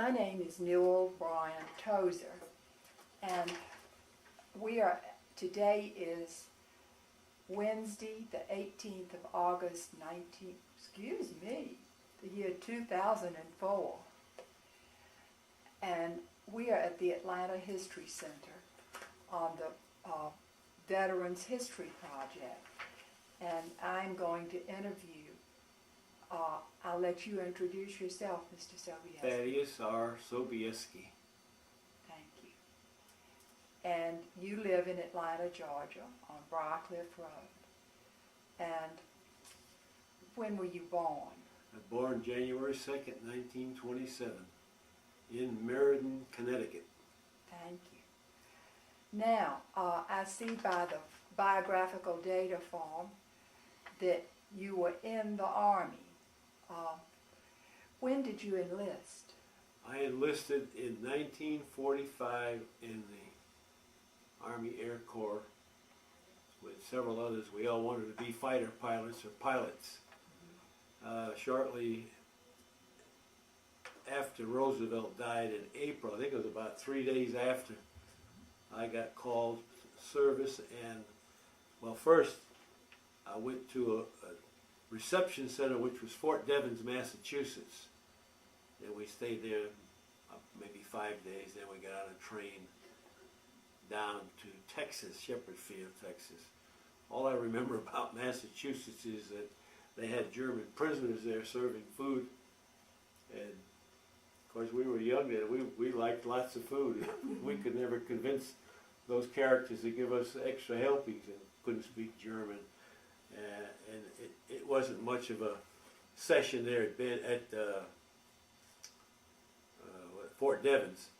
My name is Newell Bryan Tozer, and today is Wednesday, the 18th of August, the year 2004. And we are at the Atlanta History Center on the Veterans History Project. And I'm going to interview, I'll let you introduce yourself, Mr. Sobieski. Thaddeus R. Sobieski. Thank you. And you live in Atlanta, Georgia, on Briarcliff Road. And when were you born? I was born January 2nd, 1927, in Meriden, Connecticut. Thank you. Now, I see by the biographical data form that you were in the Army. When did you enlist? I enlisted in 1945 in the Army Air Corps with several others. We all wanted to be fighter pilots or pilots. Shortly after Roosevelt died in April, I think it was about 3 days after, I got called to service. And well, first I went to a reception center, which was Fort Devens, Massachusetts. And we stayed there maybe 5 days. Then we got on a train down to Texas, Shepherd Field, Texas. All I remember about Massachusetts is that they had German prisoners there serving food. And of course we were young then, we liked lots of food. We could never convince those characters to give us extra helpings, and couldn't speak German. And it wasn't much of a session there at Fort Devens.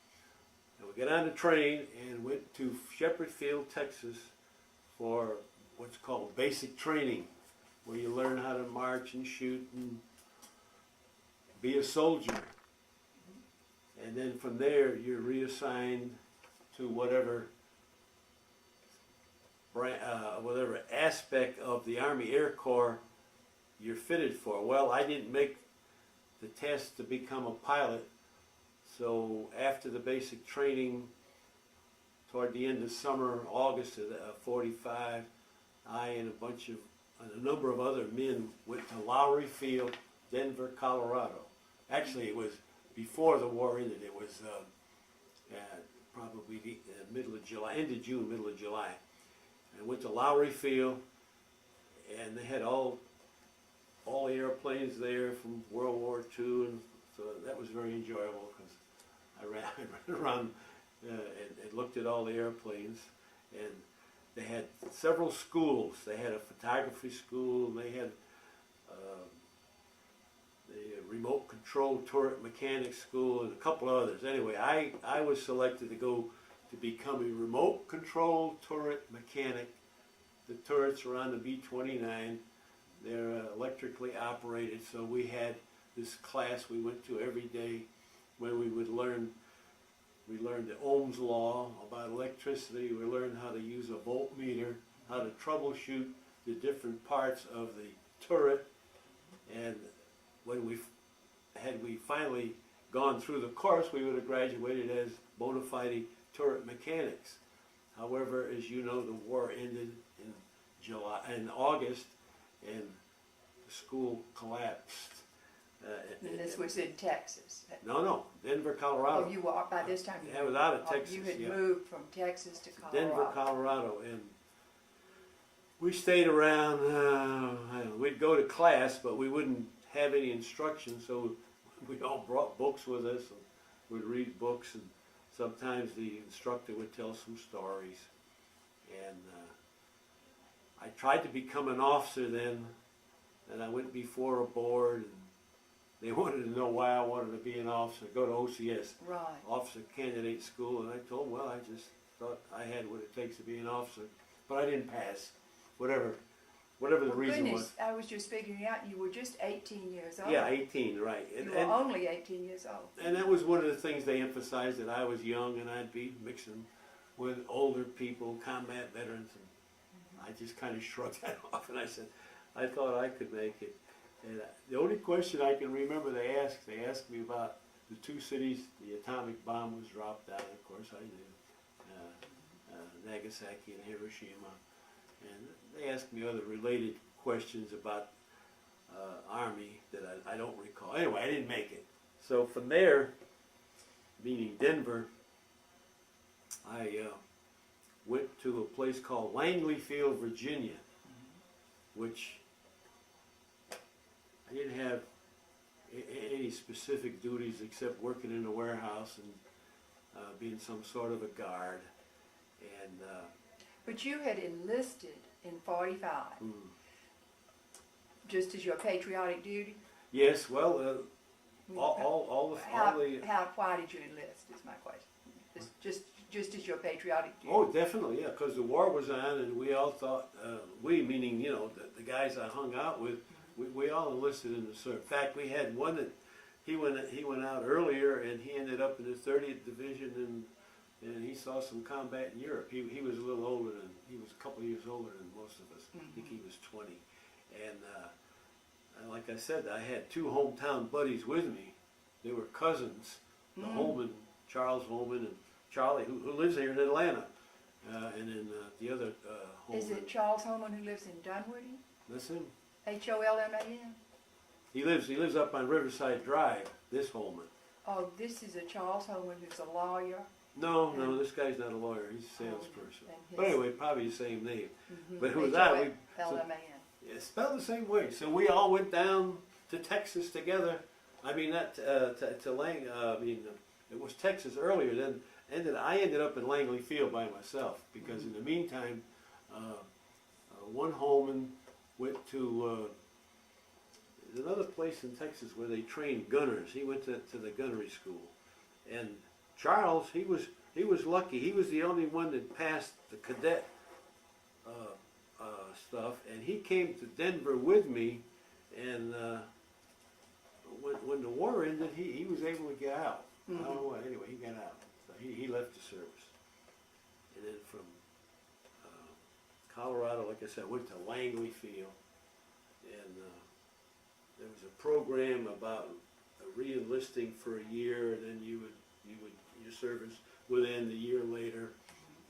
And we got on the train and went to Shepherd Field, Texas for what's called basic training, where you learn how to march and shoot and be a soldier. And then from there you're reassigned to whatever aspect of the Army Air Corps you're fitted for. Well, I didn't make the test to become a pilot, so after the basic training, toward the end of summer, August of 45, I and a number of other men went to Lowry Field, Denver, Colorado. Actually, it was before the war ended. It was probably the middle of July, end of June, middle of July. I went to Lowry Field, and they had all the airplanes there from World War II, and so that was very enjoyable because I ran around and looked at all the airplanes. And they had several schools. They had a photography school, and they had the remote control turret mechanics school, and a couple others. Anyway, I was selected to go to become a remote control turret mechanic. The turrets are on the B-29. They're electrically operated, so we had this class we went to every day where we learned the Ohm's law about electricity. We learned how to use a voltmeter, how to troubleshoot the different parts of the turret. And when we finally gone through the course, we would have graduated as bona fide turret mechanics. However, as you know, the war ended in August, and the school collapsed. And this was in Texas? No, Denver, Colorado. Oh, you were, by this time I was out of Texas. You had moved from Texas to Colorado. Denver, Colorado. And we stayed around, we'd go to class, but we wouldn't have any instruction, so we all brought books with us, and we'd read books, and sometimes the instructor would tell some stories. And I tried to become an officer then, and I went before a board, and they wanted to know why I wanted to be an officer, go to OCS, right, Officer Candidate School, and I told them, well, I just thought I had what it takes to be an officer, but I didn't pass, whatever the reason was. I was just figuring out you were just 18 years old. Yeah, 18, right. You were only 18 years old. And that was one of the things they emphasized, that I was young and I'd be mixing with older people, combat veterans, and I just kind of shrugged that off, and I said, I thought I could make it. And the only question I can remember they asked me about the two cities the atomic bomb was dropped on. Of course, I knew Nagasaki and Hiroshima, and they asked me other related questions about Army that I don't recall. Anyway, I didn't make it. So from there, meaning Denver, I went to a place called Langley Field, Virginia, which I didn't have any specific duties except working in a warehouse and being some sort of a guard. And But you had enlisted in 45, just as your patriotic duty? yes, well, Why did you enlist is my question. Just as your patriotic duty? oh, definitely, yeah, because the war was on, and we all thought, we meaning, you know, the guys I hung out with, we all enlisted in the service. In fact, we had one that he went out earlier, and he ended up in the 30th Division, and he saw some combat in Europe. He was a little older than, he was a couple of years older than most of us. I think he was 20. And like I said, I had two hometown buddies with me. They were cousins, the Holman, Charles Holman, and Charlie, who lives here in Atlanta, and then the other Holman. Is it Charles Holman who lives in Dunwoody? That's him. Holman? He lives up on Riverside Drive, this Holman. Oh, this is a Charles Holman who's a lawyer? No, this guy's not a lawyer. He's a salesperson. But anyway, probably the same name. But who was Holman. Yeah, spelled the same way. So we all went down to Texas together. I mean, not to Lang. It was Texas earlier. Then I ended up in Langley Field by myself because in the meantime, one Holman went to another place in Texas where they trained gunners. He went to the gunnery school, and Charles, he was lucky. He was the only one that passed the cadet stuff, and he came to Denver with me. And when the war ended, he was able to get out. I don't know what. Anyway, he got out. So he left the service, and then from Colorado, like I said, I went to Langley Field, and there was a program about re-enlisting for a year, and then you would your service would end a year later,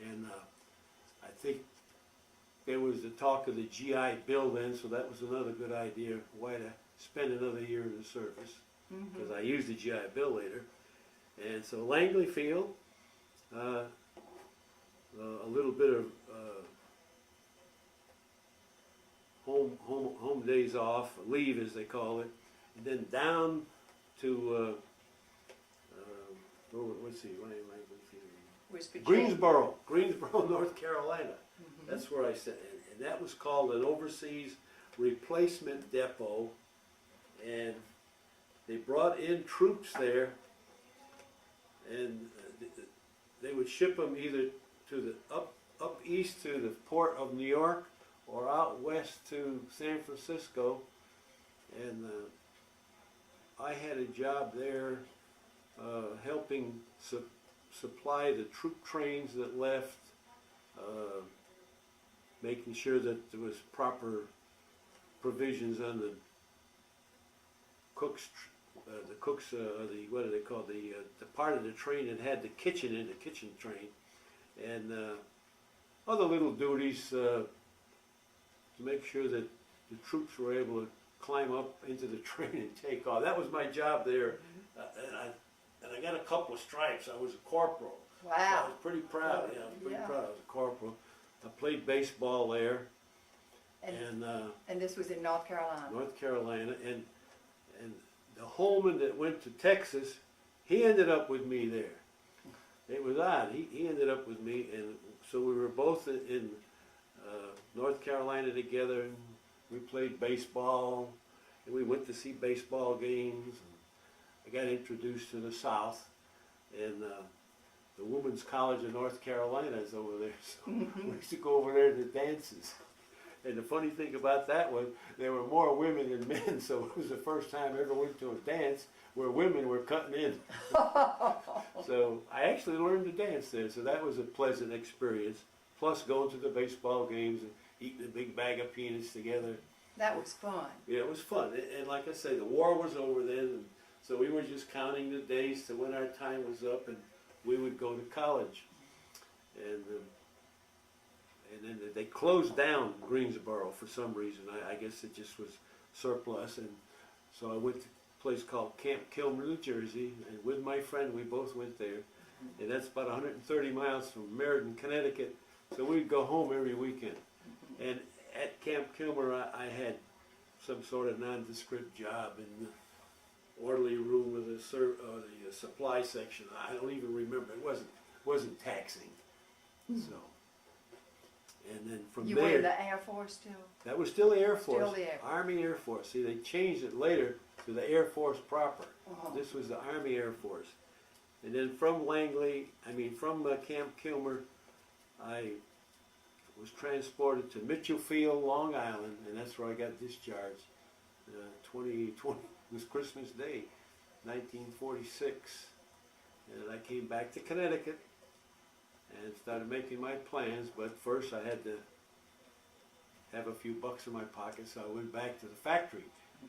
and I think there was the talk of the GI Bill then, so that was another good idea. Why to spend another year in the service? Because I used the GI Bill later, and so Langley Field, a little bit of home days off, leave as they call it, and then down to let's see, Greensboro, North Carolina. That's where I said, and that was called an overseas replacement depot, and they brought in troops there, and they would ship them either to the up east to the port of New York or out west to San Francisco, and I had a job there helping supply the troop trains that left, making sure that there was proper provisions on the cooks, what do they call the part of the train that had the kitchen in the kitchen train, and other little duties to make sure that the troops were able to climb up into the train and take off. That was my job there, and I got a couple of stripes. I was a corporal. Wow. So I was pretty proud. Yeah, I was pretty proud. I was a corporal. I played baseball there, and this was in North Carolina. North Carolina, and the Holman that went to Texas, he ended up with me there. It was odd. He ended up with me, and so we were both in North Carolina together, and we played baseball, and we went to see baseball games. I got introduced to the South, and the Women's College of North Carolina is over there, so we used to go over there to dances. And the funny thing about that was there were more women than men, so it was the first time I ever went to a dance where women were cutting in. So I actually learned to dance there, so that was a pleasant experience. Plus going to the baseball games and eating a big bag of peanuts together. That was fun. Yeah, it was fun. And like I say, the war was over then, and So we were just counting the days to when our time was up, and we would go to college. And then they closed down Greensboro for some reason. I guess it just was surplus, and so I went to a place called Camp Kilmer, New Jersey, and with my friend we both went there, and that's about 130 miles from Meriden, Connecticut. So we'd go home every weekend, and at Camp Kilmer I had some sort of nondescript job in the orderly room of the supply section. I don't even remember. It wasn't taxing. So, and then from You there, were in the Air Force still? that was still the Air Force, Still the Air Force. Army Air Force. See, they changed it later to the Air Force proper. Uh-huh. This was the Army Air Force. And then from from Camp Kilmer, I was transported to Mitchell Field, Long Island, and that's where I got discharged. 2020 was Christmas Day, 1946. And I came back to Connecticut and started making my plans, but first I had to have a few bucks in my pocket, so I went back to the factory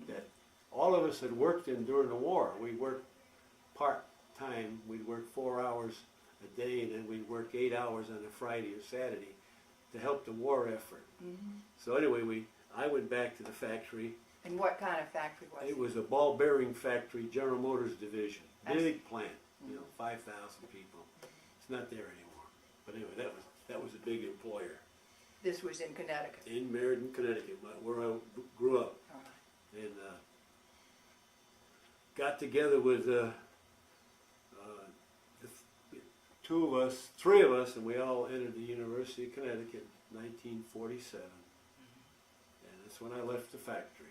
that all of us had worked in during the war. We worked part-time. We'd work 4 hours a day, and then we'd work 8 hours on a Friday or Saturday to help the war effort. Mm-hmm. So anyway, I went back to the factory. And what kind of factory was it? It was a ball bearing factory, General Motors division, big plant, 5,000 people. It's not there anymore. But anyway, that was a big employer. This was in Connecticut? In Meriden, Connecticut, where I grew up. Right. And got together with three of us, and we all entered the University of Connecticut in 1947. And that's when I left the factory.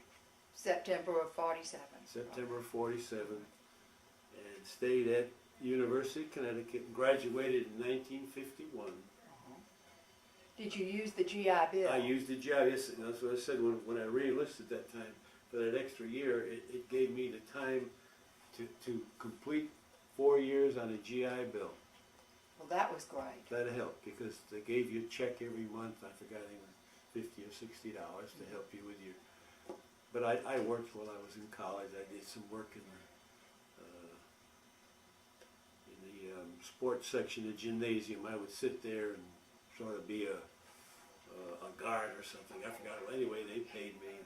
September of 47. September of 47, and stayed at University of Connecticut and graduated in 1951. Did you use the GI Bill? I used the GI, yes, that's what I said when I re-enlisted that time. For that extra year, it gave me the time to complete 4 years on a GI Bill. Well, that was great. That helped because they gave you a check every month. I forgot, I think it was $50 or $60 to help you with your. But I worked while I was in college. I did some work in the sports section of the gymnasium. I would sit there and sort of be a guard or something. I forgot. Anyway, they paid me.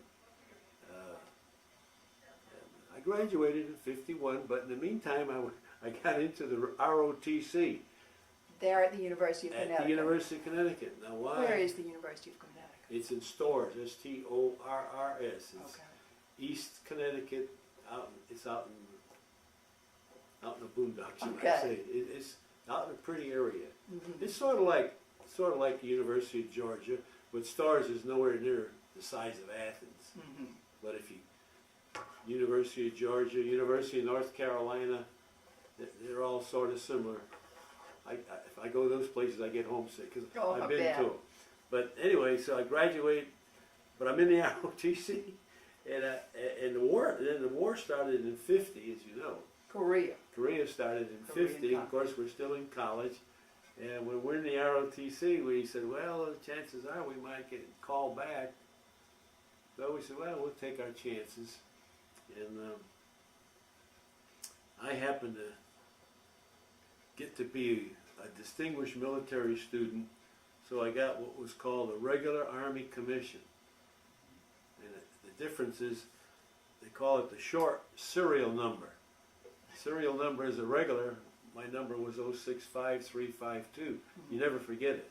I graduated in 51, but in the meantime, I got into the ROTC. There at the University of Connecticut? At the University of Connecticut. Now, why? Where is the University of Connecticut? It's in Storrs, S-T-O-R-R-S. It's Okay. East Connecticut. It's out in the boondocks. You Okay. might say. It's out in a pretty area. Mm-hmm. It's sort of like the University of Georgia, but Storrs is nowhere near the size of Athens. Mm-hmm. But if you University of Georgia, University of North Carolina, they're all sort of similar. If I go to those places, I get homesick because I've been to them. But anyway, so I graduate, but I'm in the ROTC, and the war started in '50, as you know. Korea started in '50. Of course, we're still in college, and when we're in the ROTC, we said, well, the chances are we might get called back. So we said, well, we'll take our chances, and I happened to get to be a distinguished military student, so I got what was called a regular Army commission. And the difference is they call it the short serial number. Serial number is a regular. My number was 065352. You never forget it.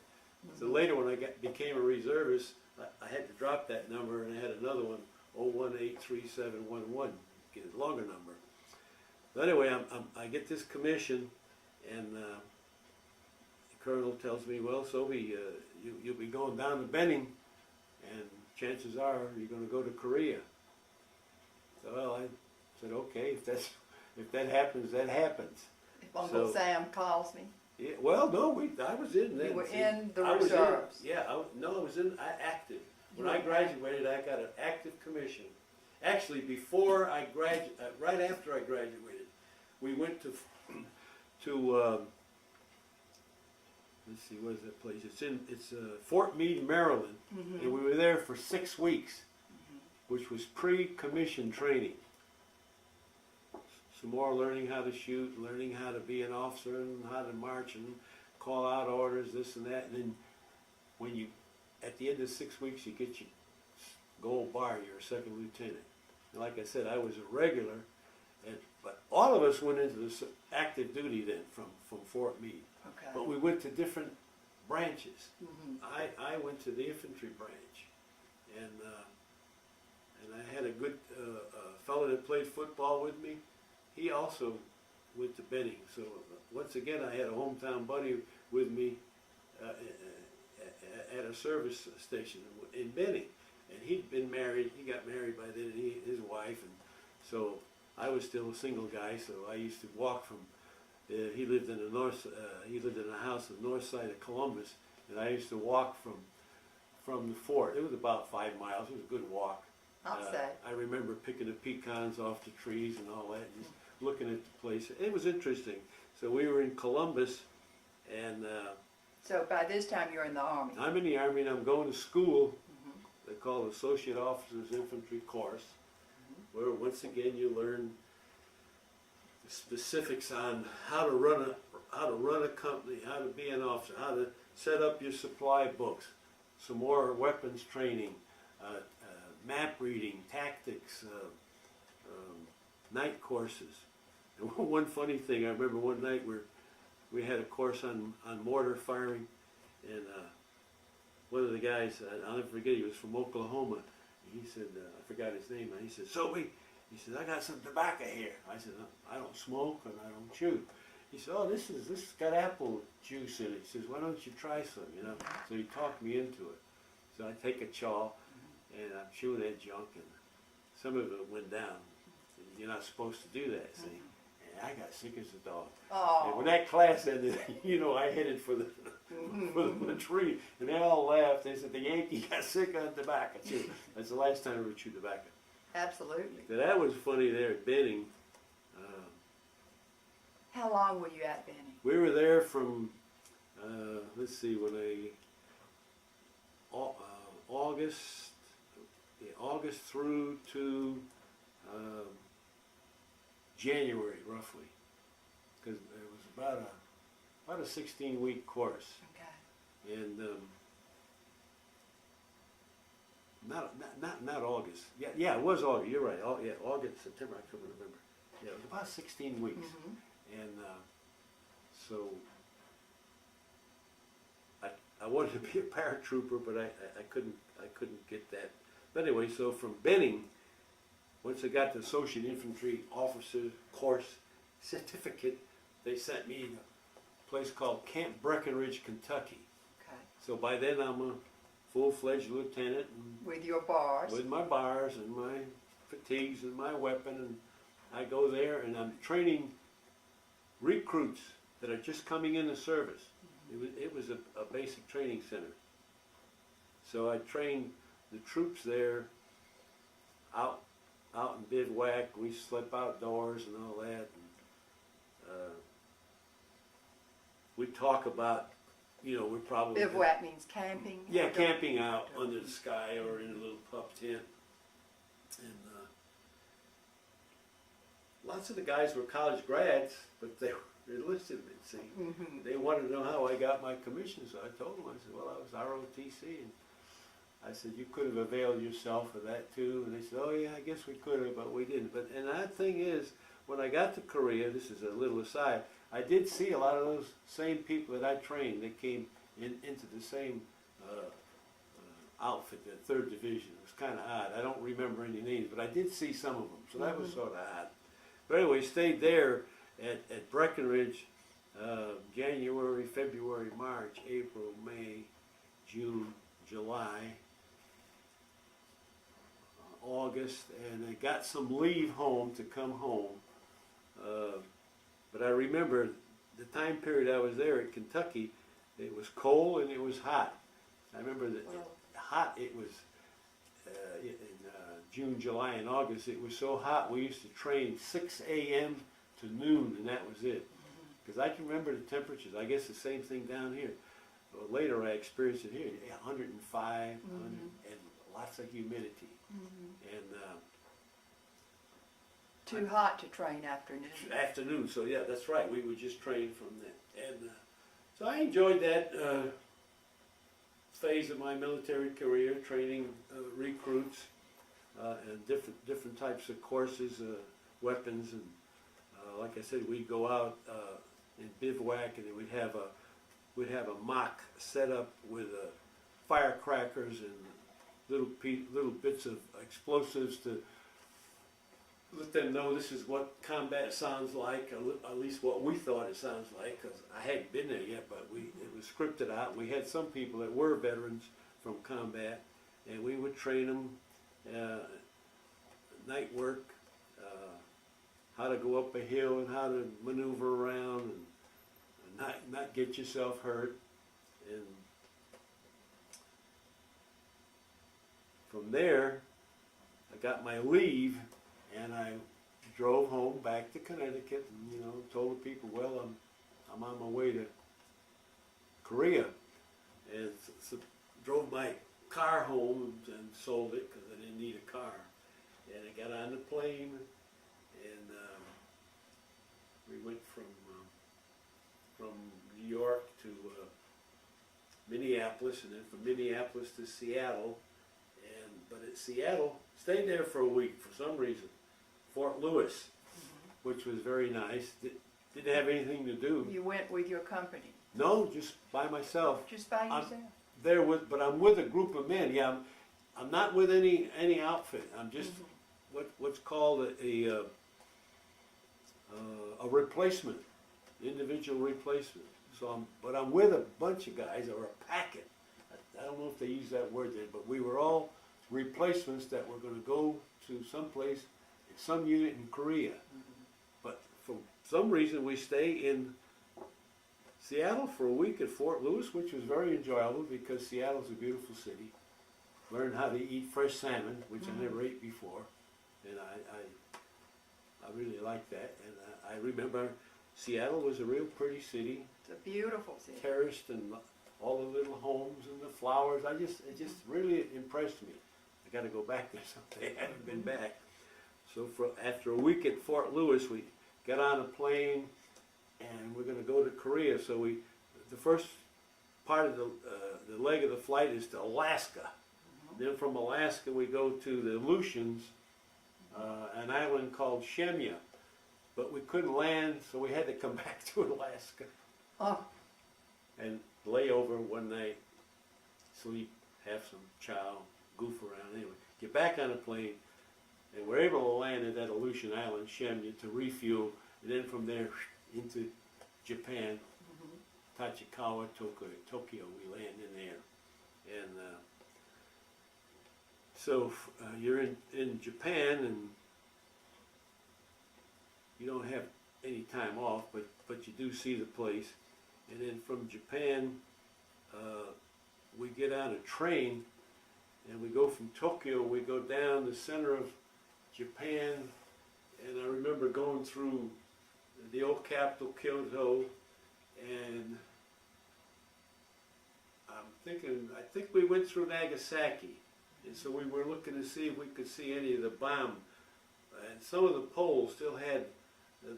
So later when I became a reservist, I had to drop that number, and I had another one, 0183711, get a longer number. So anyway, I get this commission, and the colonel tells me, well, Sobie, you'll be going down to Benning, and chances are you're going to go to Korea. So well, I said, okay, if that happens, that happens. If Uncle Sam calls me. Yeah, well, no, I was in then. You were in the reserves. I was in active. When I graduated, I got an active commission. Actually, before I right after I graduated, we went to let's see, what is that place? It's Fort Meade, Maryland, and we were there for 6 weeks, which was pre-commission training. some more learning how to shoot, learning how to be an officer and how to march and call out orders, this and that. And then when you, at the end of 6 weeks, you get your gold bar, you're a second lieutenant. And like I said, I was a regular, but all of us went into this active duty then from Fort Meade. Okay. But we went to different branches. Mhm. I went to the infantry branch, and I had a good fellow that played football with me. He also went to Benning. So once again, I had a hometown buddy with me at a service station in Benning, and he'd been married. He got married by then, and his wife, and so I was still a single guy. So I used to walk from. He lived in the north. He lived in a house on the north side of Columbus, and I used to walk from the fort. It was about 5 miles. It was a good walk. I'll say. I remember picking the pecans off the trees and all that, and just looking at the place. It was interesting. So we were in Columbus, and So by this time you're in the Army. I'm in the Army, and I'm going to school. They call it Associate Officers Infantry course, where once again you learn the specifics on how to run a company, how to be an officer, how to set up your supply books, some more weapons training, map reading, tactics, night courses. And one funny thing, I remember one night where we had a course on mortar firing, and one of the guys, I'll never forget, he was from Oklahoma. He said, I forgot his name, and he said, Sobie, he said, I got some tobacco here. I said, I don't smoke and I don't chew. He said, oh, this has got apple juice in it. He says, why don't you try some, you know? So he talked me into it. So I take a chaw, and I'm chewing that junk, and some of it went down. You're not supposed to do that, see? And I got sick as a dog. Oh. And when that class ended, you know, I headed for the tree, and they all laughed. They said, the Yankee got sick on tobacco, too. That's the last time I ever chewed tobacco. Absolutely. So that was funny there at Benning. How long were you at Benning? We were there from, let's see, August through to January, roughly, because it was about a 16-week course, Okay. and not August. Yeah, it was August. You're right. August, September, October, November. Yeah, it was about 16 weeks. And so I wanted to be a paratrooper, but I couldn't get that. But anyway, so from Benning, once I got the Associate Infantry Officer Course certificate, they sent me to a place called Camp Breckenridge, Kentucky. Okay. So by then I'm a full-fledged lieutenant, and With your bars. with my bars and my fatigues and my weapon, and I go there and I'm training recruits that are just coming into service. It was a basic training center. So I trained the troops there out in bivouac. We slept outdoors and all that. And, we talk about, you know, we're probably Bivouac means camping? yeah, camping out under the sky or in a little pup tent. And lots of the guys were college grads, but they were enlisted, see. They wanted to know how I got my commission, so I told them, I said, well, I was ROTC, and I said, you could have availed yourself of that too, and they said, oh yeah, I guess we could have, but we didn't. And that thing is, when I got to Korea, this is a little aside, I did see a lot of those same people that I trained that came into the same outfit, the 3rd Division. It was kind of odd. I don't remember any names, but I did see some of them, so that was sort of odd. But anyway, stayed there at Breckenridge, January, February, March, April, May, June, July, August, and I got some leave home to come home. But I remember the time period I was there at Kentucky, it was cold and it was hot. I remember that hot it was in June, July, and August. It was so hot we used to train 6 a.m. to noon, and that was it. Because I can remember the temperatures. I guess the same thing down here. But later I experienced it here, 105, and lots of humidity. And Too hot to train afternoon. Afternoon, so yeah, that's right. We would just train from that. And so I enjoyed that phase of my military career, training recruits and different types of courses, weapons, and like I said, we'd go out and bivouac, and then we'd have a mock set up with firecrackers and little bits of explosives to let them know this is what combat sounds like, at least what we thought it sounds like, because I hadn't been there yet, but it was scripted out. We had some people that were veterans from combat, and we would train them night work, how to go up a hill and how to maneuver around and not get yourself hurt. And from there, I got my leave, and I drove home back to Connecticut, and told the people, well, I'm on my way to Korea, and so drove my car home and sold it because I didn't need a car. And I got on the plane, and we went from New York to Minneapolis, and then from Minneapolis to Seattle. But at Seattle, stayed there for a week for some reason. Fort Lewis, which was very nice. Didn't have anything to do. You went with your company? No, just by myself. Just by yourself? But I'm with a group of men. Yeah, I'm not with any outfit. I'm just what's called a replacement, individual replacement. So I'm with a bunch of guys, or a packet. I don't know if they use that word there, but we were all replacements that were going to go to someplace, some unit in Korea. But for some reason we stay in Seattle for a week at Fort Lewis, which was very enjoyable because Seattle's a beautiful city. Learned how to eat fresh salmon, which I never ate before, and I really liked that. And I remember Seattle was a real pretty city. It's a beautiful city. Terraced and all the little homes and the flowers. It just really impressed me. I got to go back there someday. I haven't been back. So after a week at Fort Lewis, we got on a plane, and we're going to go to Korea. So the first part of the leg of the flight is to Alaska. Then from Alaska we go to the Aleutians, an island called Shemya. But we couldn't land, so we had to come back to Alaska. Oh. And lay over one night, sleep, have some chow, goof around. Anyway, get back on the plane, and we're able to land at that Aleutian island, Shemya, to refuel, and then from there into Japan, Tachikawa, Tokyo. We land in there, and so you're in Japan, and you don't have any time off, but you do see the place. And then from Japan, we get on a train, and we go from Tokyo, we go down the center of Japan, and I remember going through the old capital, Kyoto, and I think we went through Nagasaki, and so we were looking to see if we could see any of the bomb, and some of the poles still had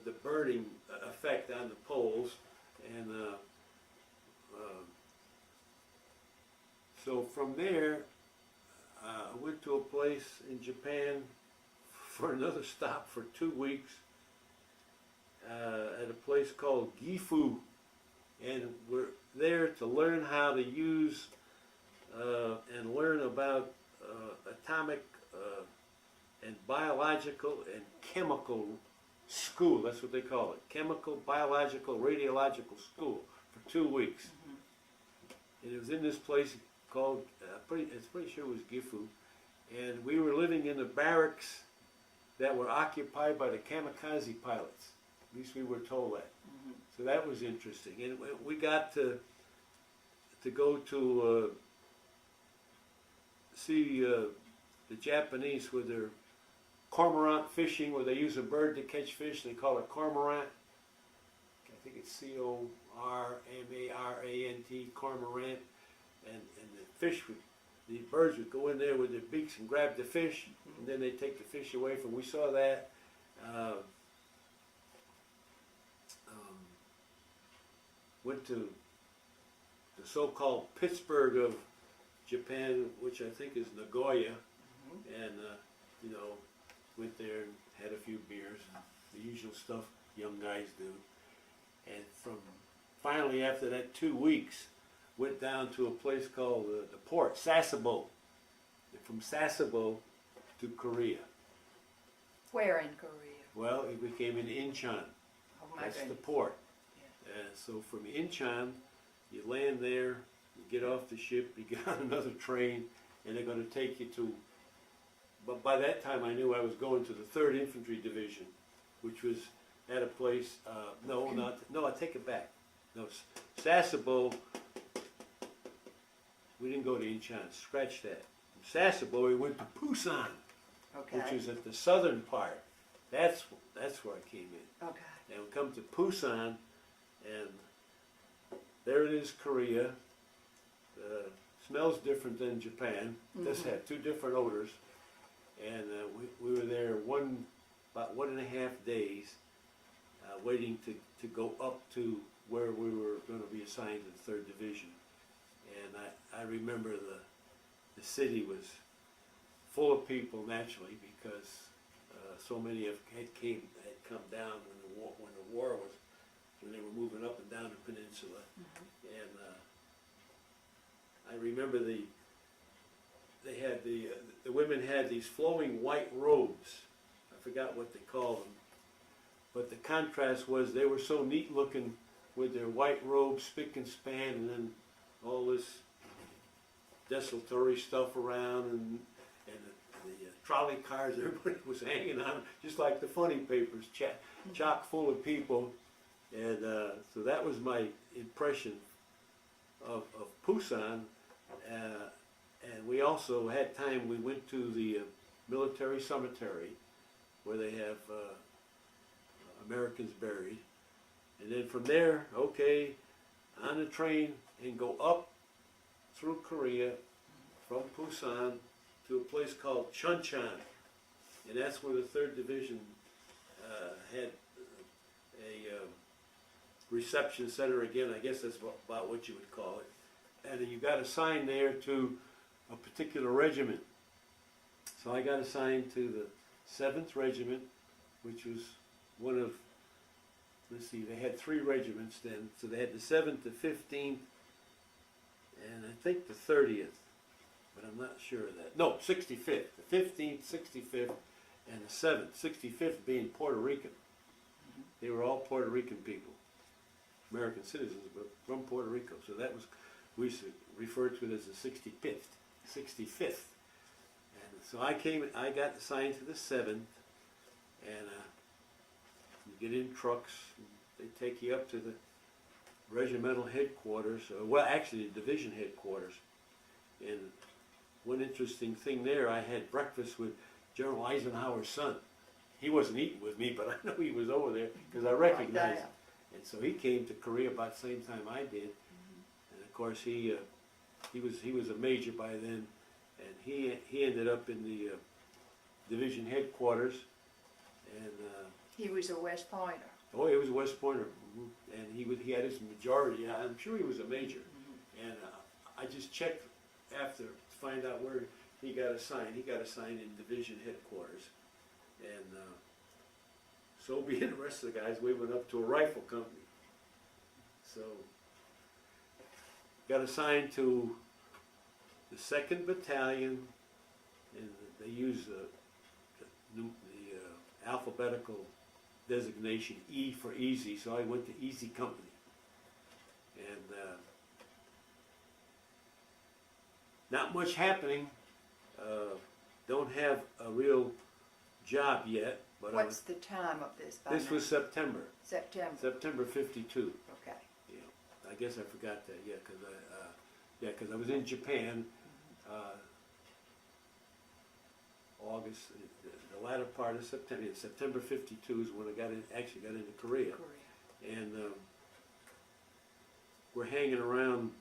the burning effect on the poles. And so from there, I went to a place in Japan for another stop for 2 weeks at a place called Gifu, and we're there to learn how to use and learn about atomic and biological and chemical school. That's what they call it. Chemical, biological, radiological school for 2 weeks. And it was in this place called, it's pretty sure it was Gifu. And we were living in the barracks that were occupied by the kamikaze pilots. At least we were told that. So that was interesting. And we got to go to see the Japanese with their cormorant fishing, where they use a bird to catch fish. They call it cormorant. I think it's C-O-R-M-A-R-A-N-T, cormorant. And the birds would go in there with their beaks and grab the fish, and then they take the fish away from. We saw that, went to the so-called Pittsburgh of Japan, which I think is Nagoya, and you know, went there and had a few beers, the usual stuff young guys do. And from finally after that 2 weeks, went down to a place called the port, Sasebo. And from Sasebo to Korea. Where in Korea? Well, it became in Incheon. Oh my That's the goodness. port. Yeah. And so from Incheon, you land there, you get off the ship, you get on another train, and they're going to take you to. But by that time, I knew I was going to the 3rd Infantry Division, which was at a place. No, I take it back. No, Sasebo. We didn't go to Incheon. Scratch that. From Sasebo, we went to Busan, Okay. which is at the southern part. That's where I came in. Okay. And we come to Busan, and there it is, Korea. Smells different than Japan. Does have 2 different odors. And we were there about 1.5 days, waiting to go up to where we were going to be assigned to the 3rd Division. And I remember the city was full of people naturally, because so many had come down when the war was, when they were moving up and down the peninsula. And I remember the women had these flowing white robes. I forgot what they called them, but the contrast was they were so neat looking with their white robes, spick and span, and then all this desultory stuff around, and the trolley cars everybody was hanging on, just like the funny papers, chock full of people. And so that was my impression of Busan. And we also had time, we went to the military cemetery where they have Americans buried. And then from there, okay, on the train and go up through Korea from Busan to a place called Chuncheon. And that's where the 3rd Division had a reception center again. I guess that's about what you would call it. And you got assigned there to a particular regiment. So I got assigned to the 7th Regiment, which was one of, let's see, they had 3 regiments then. So they had the 7th, the 15th, and I think the 30th, but I'm not sure of that. No, 65th. The 15th, 65th, and the 7th. 65th being Puerto Rican. They were all Puerto Rican people, American citizens, but from Puerto Rico. So that was, we used to refer to it as the 65th. 65th. And so I got assigned to the 7th, and you get in trucks, they take you up to the regimental headquarters, well actually the division headquarters. And one interesting thing there, I had breakfast with General Eisenhower's son. He wasn't eating with me, but I know he was over there because I recognized him. And so he came to Korea about the same time I did. And of course he was a major by then, and he ended up in the division headquarters. And He was a West Pointer. oh, he was a West Pointer, and he had his majority. I'm sure he was a major. And I just checked after to find out where he got assigned. He got assigned in division headquarters, and so being the rest of the guys, we went up to a rifle company. So got assigned to the 2nd Battalion, and they use the alphabetical designation E for easy, so I went to Easy Company. And not much happening, don't have a real job yet, but What's the time of this? By this now? was September September. 52. Okay. Yeah, I guess I forgot that. Yeah, because I was in Japan. August, the latter part of September. September 52 is when I actually got into Korea. And we're hanging around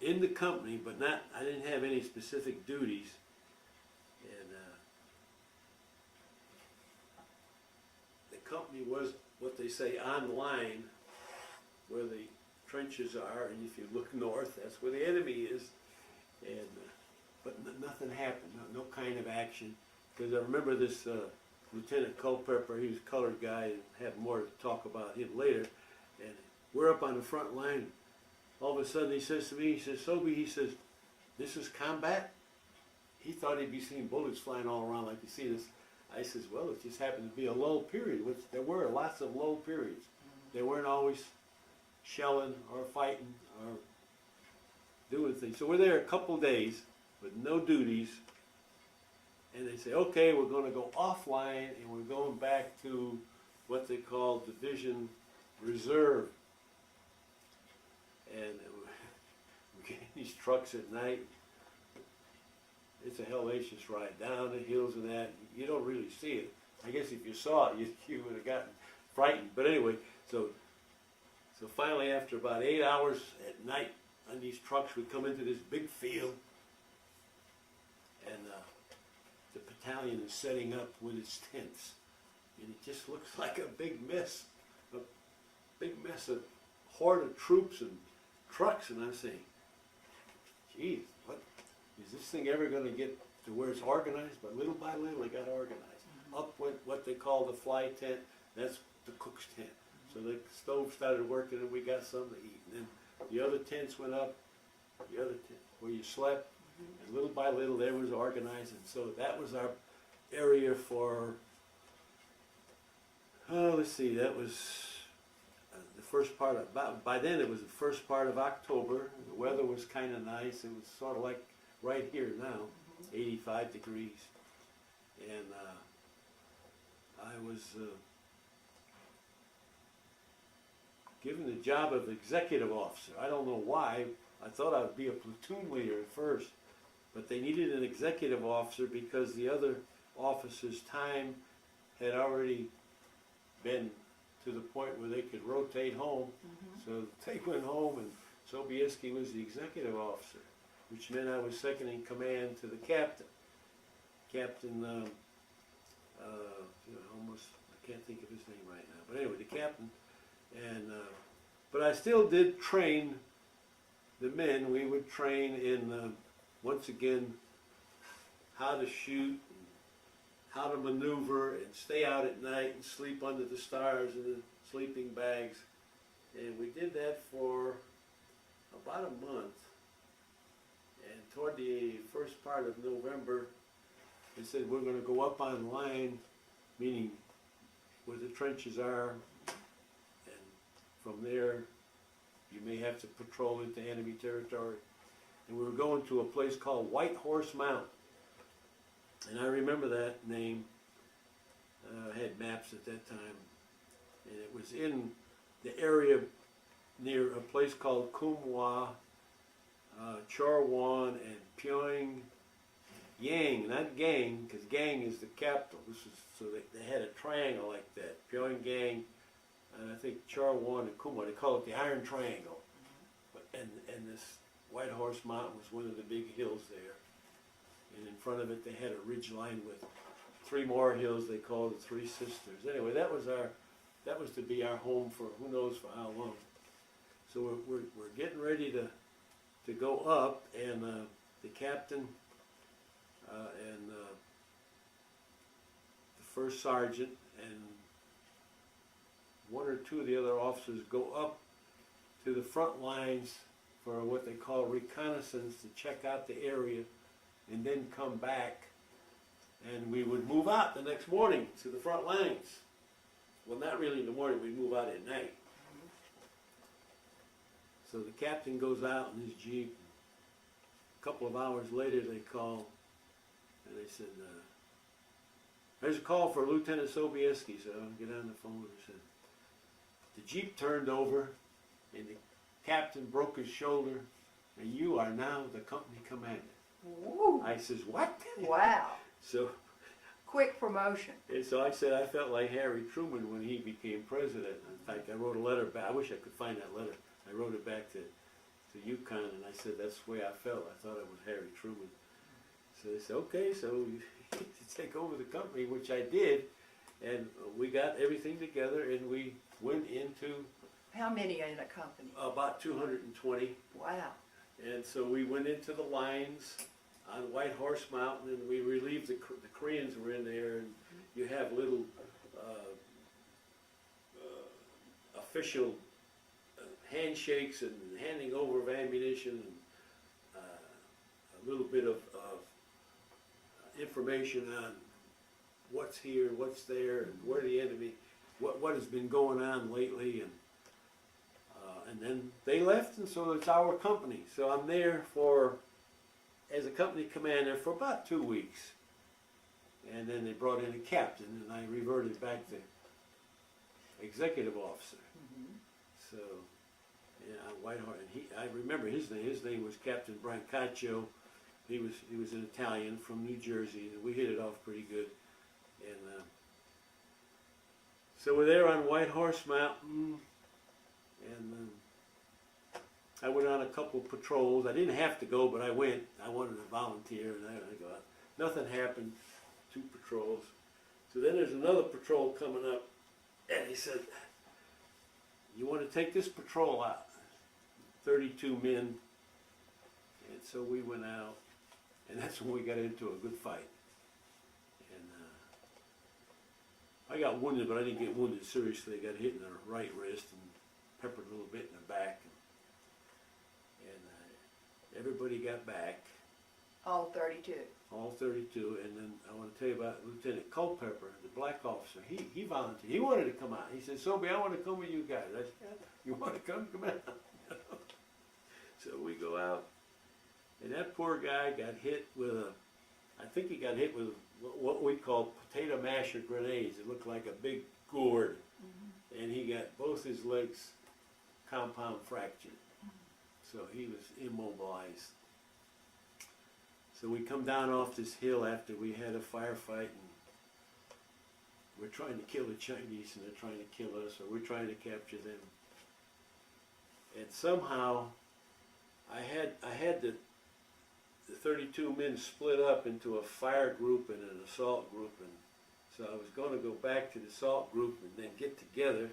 in the company, but I didn't have any specific duties. And company was what they say on line, where the trenches are, and if you look north, that's where the enemy is. And but nothing happened, no kind of action. Because I remember this Lieutenant Culpepper, he was a colored guy, and have more to talk about him later. And we're up on the front line. All of a sudden he says to me, he says, Sobie, he says, this is combat? He thought he'd be seeing bullets flying all around like you see this. I says, well, it just happened to be a lull period, which there were lots of lull periods. They weren't always shelling or fighting or doing things. So we're there a couple days with no duties, and they say, okay, we're going to go offline, and we're going back to what they call Division Reserve. And we get in these trucks at night. It's a hellacious ride down the hills and that. You don't really see it. I guess if you saw it, you would have gotten frightened. But anyway, so finally, after about 8 hours at night on these trucks, we come into this big field, and the battalion is setting up with its tents, and it just looks like a big mess of horde of troops and trucks. And I'm saying, geez, what is this thing ever going to get to where it's organized? But little by little, it got organized. Up went what they call the fly tent. That's the cook's tent. So the stove started working, and we got something to eat. And then the other tents went up, the other tent where you slept, and little by little, there was organizing. So that was our area for, let's see, that was the first part of, by then it was the first part of October. The weather was kind of nice. It was sort of like right here now, 85 degrees. And I was given the job of executive officer. I don't know why. I thought I would be a platoon leader at first, but they needed an executive officer because the other officers' time had already been to the point where they could rotate home. So they went home, and Sobieski was the executive officer, which meant I was second in command to the captain. Captain, almost, I can't think of his name right now, but anyway, the captain. And but I still did train the men. We would train in once again how to shoot, and how to maneuver, and stay out at night and sleep under the stars in the sleeping bags. And we did that for about a month. And toward the first part of November, they said we're going to go up on line, meaning where the trenches are. From there, you may have to patrol into enemy territory. And we were going to a place called White Horse Mount. And I remember that name. I had maps at that time. And it was in the area near a place called Kumwa, Chorwan, and Pyongyang. Not Gang, because Gang is the capital. So they had a triangle like that. Pyongyang, and I think Chorwan and Kumwa, they call it the Iron Triangle. And this White Horse Mountain was one of the big hills there. And in front of it, they had a ridge line with 3 more hills they called the Three Sisters. Anyway, that was to be our home for who knows for how long. So we're getting ready to go up, and the captain and the first sergeant and 1 or 2 of the other officers go up to the front lines for what they call reconnaissance, to check out the area and then come back, and we would move out the next morning to the front lines. Well, not really in the morning, we'd move out at night. So the captain goes out in his Jeep. A couple of hours later they call, and they said, there's a call for Lieutenant Sobieski. So I get on the phone and said, the Jeep turned over, and the captain broke his shoulder, and you are now the company commander. Ooh. I says, what? Wow. So, quick promotion. and so I said I felt like Harry Truman when he became president. In fact, I wrote a letter back. I wish I could find that letter. I wrote it back to Yukon, and I said that's the way I felt. I thought I was Harry Truman. So they said, okay, so you take over the company, which I did. And we got everything together and we went into How many in a company? about 220. Wow. And so we went into the lines on White Horse Mountain and we relieved the Koreans were in there, and you have little official handshakes and handing over of ammunition and a little bit of information on what's here, what's there, and where the enemy, what has been going on lately, and then they left, and so it's our company. So I'm there as a company commander for about 2 weeks, and then they brought in a captain, and I reverted back to executive officer. So, yeah, Whitehart, and I remember his name. His name was Captain Brancaccio. He was an Italian from New Jersey, and we hit it off pretty good. And so we're there on White Horse Mountain, and I went on a couple patrols. I didn't have to go, but I went. I wanted to volunteer, and I go out. Nothing happened. 2 patrols. So then there's another patrol coming up, and he said, "You want to take this patrol out?" 32 men. And so we went out, and that's when we got into a good fight. And I got wounded, but I didn't get wounded seriously. I got hit in the right wrist and peppered a little bit in the back. And everybody got back. All 32. All 32, and then I want to tell you about Lieutenant Culpepper, the black officer. He volunteered. He wanted to come out. He said, "Sobie, I want to come with you guys." I said, "Yeah, you want to come? Come out." So we go out, and that poor guy got hit with I think he got hit with what we call potato masher grenades. It looked like a big gourd, and he got both his legs compound fractured. So he was immobilized. So we come down off this hill after we had a firefight, and we're trying to kill the Chinese, and they're trying to kill us, or we're trying to capture them. And somehow, I had the 32 men split up into a fire group and an assault group, and so I was going to go back to the assault group and then get together,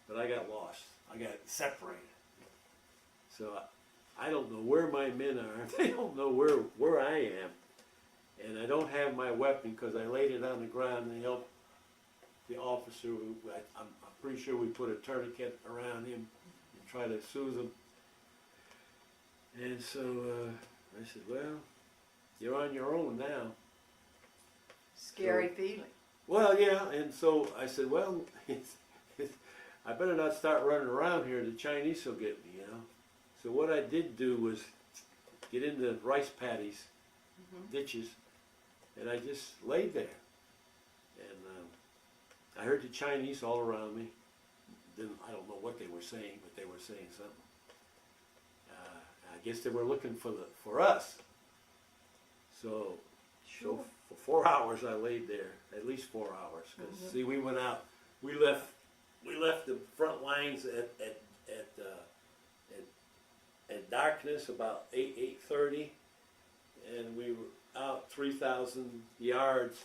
but I got lost. I got separated. So I don't know where my men are. They don't know where I am. And I don't have my weapon because I laid it on the ground and helped the officer. I'm pretty sure we put a tourniquet around him and try to soothe him. And so I said, "Well, you're on your own now." Scary feeling. Well, yeah. And so I said, "Well, I better not start running around here. The Chinese will get me, you know." So what I did do was get into rice paddies, ditches, and I just laid there. And I heard the Chinese all around me. Then I don't know what they were saying, but they were saying something. I guess they were looking for us. So, Sure. so for 4 hours I laid there, at least 4 hours. Because see, we went out, we left the front lines at darkness about 8:30, and we were out 3,000 yards.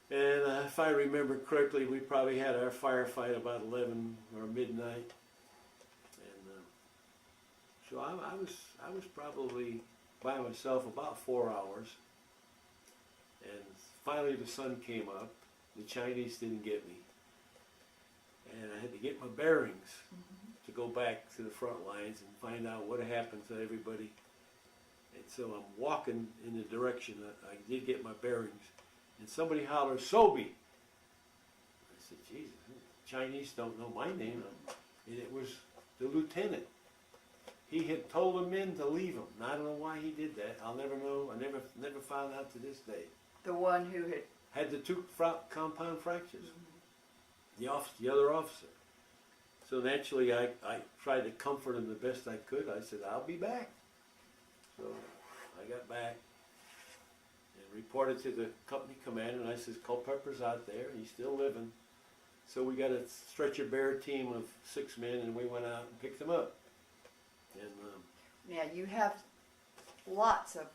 And if I remember correctly, we probably had our firefight about 11 or midnight. And so I was probably by myself about 4 hours. And finally the sun came up. The Chinese didn't get me. And I had to get my bearings to go back to the front lines and find out what happened to everybody. And so I'm walking in the direction I did get my bearings, and somebody hollers, "Sobie!" I said, "Jesus, Chinese don't know my name." And it was the lieutenant. He had told the men to leave him. And I don't know why he did that. I'll never know. I never found out to this day. The one who had the 2 compound fractures. The other officer. So naturally, I tried to comfort him the best I could. I said, "I'll be back." So I got back and reported to the company commander, and I said, "Culpepper's out there. He's still living." So we got a stretcher bear team of 6 men, and we went out and picked him up. And now you have lots of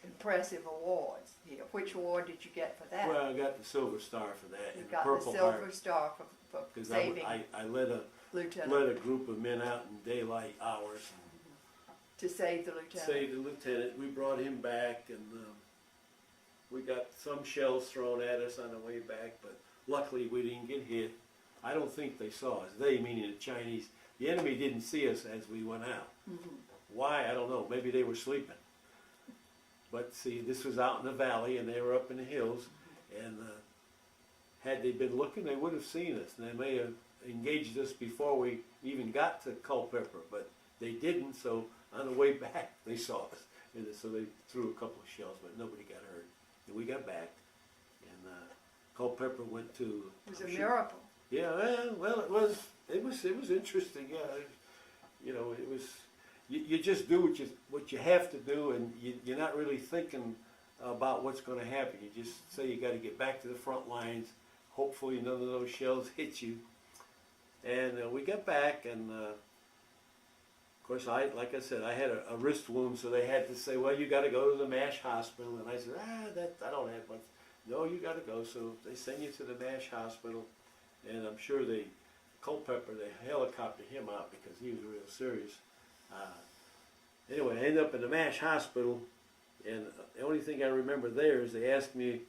impressive awards here. Which award did you get for that? Well, I got the Silver Star for that, You and the got the Purple Silver Heart, Star for because saving I led Lieutenant, a group of men out in daylight hours. to save the lieutenant. Saved the lieutenant. We brought him back, and we got some shells thrown at us on the way back, but luckily we didn't get hit. I don't think they saw us. They, meaning the Chinese. The enemy didn't see us as we went out. Why? I don't know. Maybe they were sleeping. But see, this was out in the valley, and they were up in the hills, and had they been looking, they would have seen us, and they may have engaged us before we even got to Culpeper, but they didn't, so on the way back, they saw us, and so they threw a couple of shells, but nobody got hurt. And we got back, and Culpeper went to... It was a miracle. Yeah, well, it was interesting, yeah. You know, it was... You just do what you have to do, and you're not really thinking about what's going to happen. You just say you got to get back to the front lines. Hopefully none of those shells hit you. And we got back, and of course, like I said, I had a wrist wound, so they had to say, well, you got to go to the MASH hospital. And I said, I don't have much. No, you got to go. So they send you to the MASH hospital, and I'm sure Culpeper, they helicoptered him out because he was real serious. Anyway, I ended up in the MASH hospital, and the only thing I remember there is they asked me,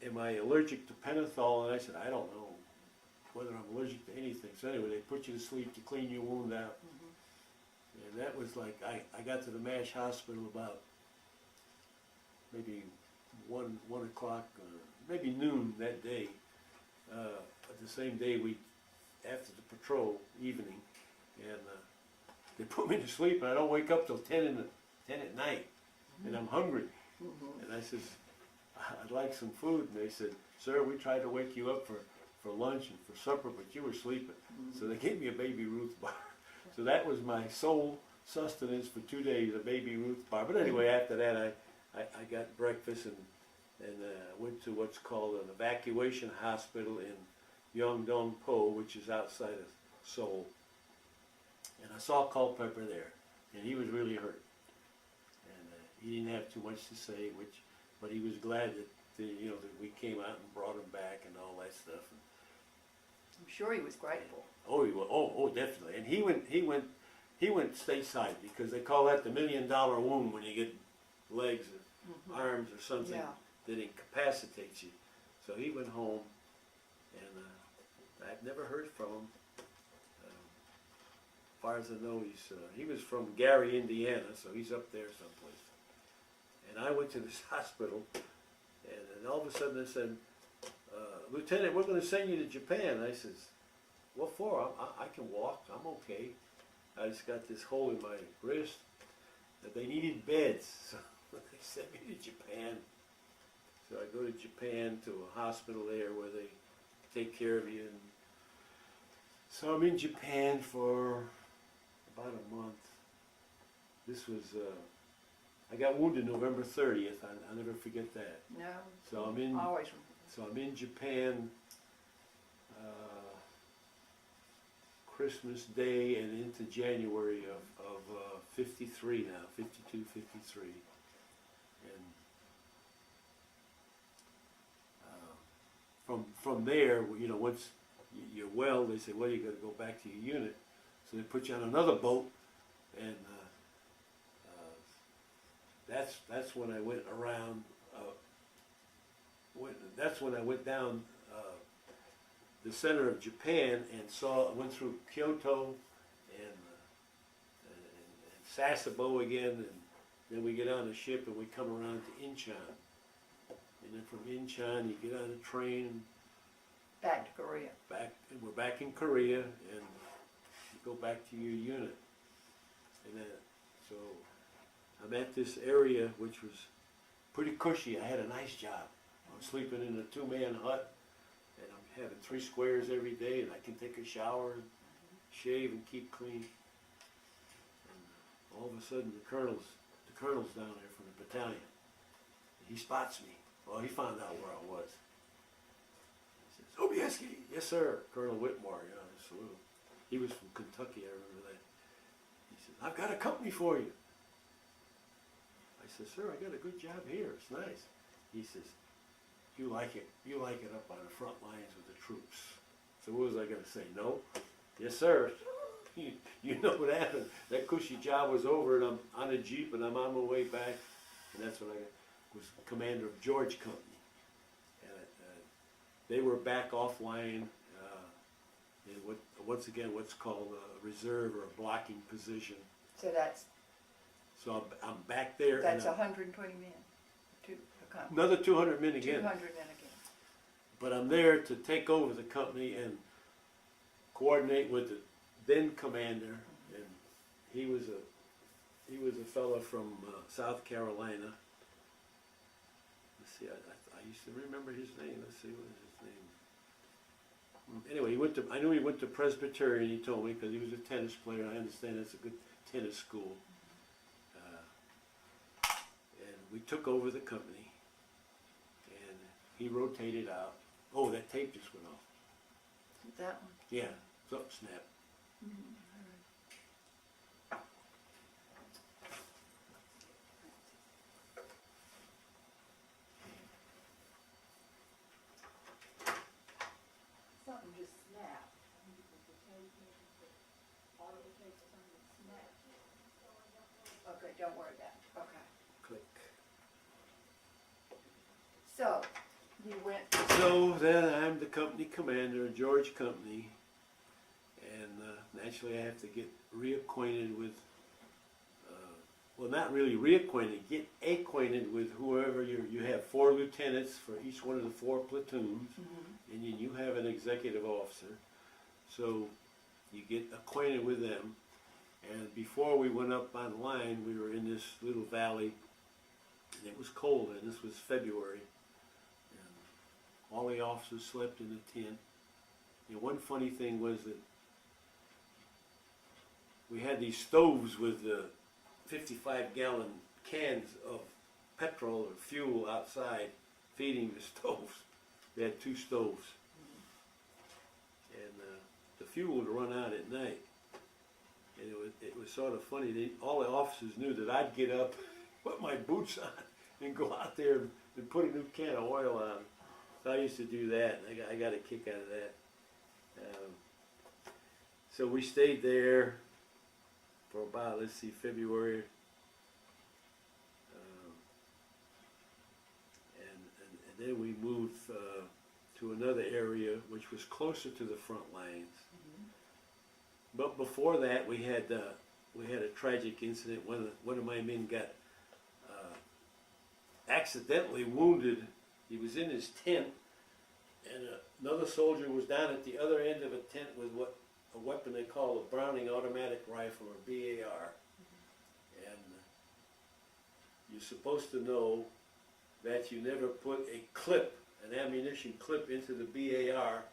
am I allergic to pentothal? And I said, I don't know whether I'm allergic to anything. So anyway, they put you to sleep to clean your wound out. And that was like, I got to the MASH hospital about maybe 1 o'clock, maybe noon that day. But the same day after the patrol evening, and they put me to sleep, and I don't wake up till 10 at night, and I'm hungry. And I said, I'd like some food. And they said, sir, we tried to wake you up for lunch and for supper, but you were sleeping. So they gave me a Baby Ruth bar. So that was my sole sustenance for 2 days, a Baby Ruth bar. But anyway, after that, I got breakfast and went to what's called an evacuation hospital in Yeongdong-po, which is outside of Seoul. And I saw Culpeper there, and he was really hurt. And he didn't have too much to say, but he was glad that that we came out and brought him back and all that stuff. I'm sure he was grateful. Oh, he was. Oh, definitely. And he went stateside because they call that the $1 million wound when you get legs or arms or something that incapacitates you. So he went home, and I've never heard from him. As far as I know, he was from Gary, Indiana, so he's up there someplace. And I went to this hospital, and then all of a sudden they said, Lieutenant, we're going to send you to Japan. I says, what for? I can walk. I'm okay. I just got this hole in my wrist. That they needed beds, so they sent me to Japan. So I go to Japan to a hospital there where they take care of you. And so I'm in Japan for about a month. This was, I got wounded November 30th. I'll never forget that. No, So I'm in Japan Christmas Day and into January of 53 now, 52, 53. And from there, once you're well, they say, well, you got to go back to your unit. So they put you on another boat, and that's when I went around. That's when I went down the center of Japan and went through Kyoto and Sasebo again, and then we get on the ship and we come around to Incheon. And then from Incheon, you get on a train. back to Korea. We're back in Korea, and you go back to your unit. And then, so I'm at this area which was pretty cushy. I had a nice job. I'm sleeping in a 2-man hut, and I'm having 3 squares every day, and I can take a shower, and shave, and keep clean. And all of a sudden, the colonel's down there from the battalion. He spots me. Well, he found out where I was. He says, Sobieski, yes sir, Colonel Whitmore, salute. He was from Kentucky, I remember that. He said, I've got a company for you. I I said, sir, I got a good job here, it's nice. He says, you like it up on the front lines with the troops. So what was I gonna say, no? Yes, sir. You know what happened, that cushy job was over and I'm on a Jeep and I'm on my way back, and that's when I was commander of George Company. And they were back offline in once again what's called a reserve or a blocking position. So that's I'm back there. That's 120 men to accomplish. Another 200 men again. 200 men again. But I'm there to take over the company and coordinate with the then commander, and he was a fellow from South Carolina. Let's see, I used to remember his name. Let's see, what is his name? Anyway, I knew he went to Presbyterian. He told me because he was a tennis player. I understand that's a good tennis school. And we took over the company, and he rotated out. Oh, that tape just went off. That one? Yeah, something snapped. Something just snapped. Okay, don't worry about it. Okay. Click. So, you went. So then I'm the company commander, George Company, and naturally I have to get reacquainted with, well, not really reacquainted, get acquainted with whoever you have 4 lieutenants for each one of the 4 platoons, and then you have an executive officer. So you get acquainted with them, and before we went up on line, we were in this little valley, and it was cold, and this was February. All the officers slept in the tent. And one funny thing was that we had these stoves with 55-gallon cans of petrol or fuel outside feeding the stoves. We had 2 stoves. And the fuel would run out at night. And it was sort of funny. All the officers knew that I'd get up, put my boots on, and go out there and put a new can of oil on. So I used to do that, and I got a kick out of that. So we stayed there for about, let's see, February. And then we moved to another area which was closer to the front lines. But before that, we had a tragic incident. One of my men got accidentally wounded. He was in his tent, and another soldier was down at the other end of a tent with a weapon they call a Browning automatic rifle, or BAR. And you're supposed to know that you never put an ammunition clip into the BAR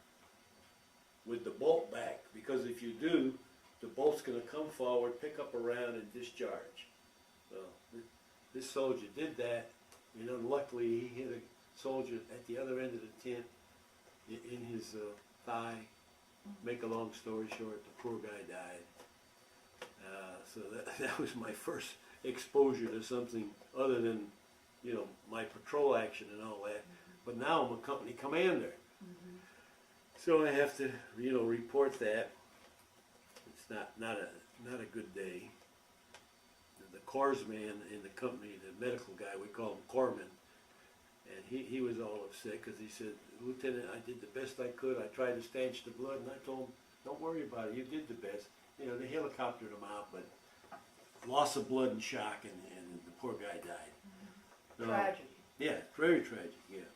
with the bolt back, because if you do, the bolt's going to come forward, pick up a round, and discharge. So this soldier did that, and unluckily he hit a soldier at the other end of the tent in his thigh. Make a long story short, the poor guy died. So that was my first exposure to something other than, my patrol action and all that. But now I'm a company commander. So I have to, report that. It's not a good day. The corpsman in the company, the medical guy, we call him Corpsman, and he was all upset because he said, Lieutenant, I did the best I could. I tried to stanch the blood, and I told him, don't worry about it. You did the best. They helicoptered him out, but loss of blood and shock, and the poor guy died. Tragedy. Yeah, very tragic, yeah.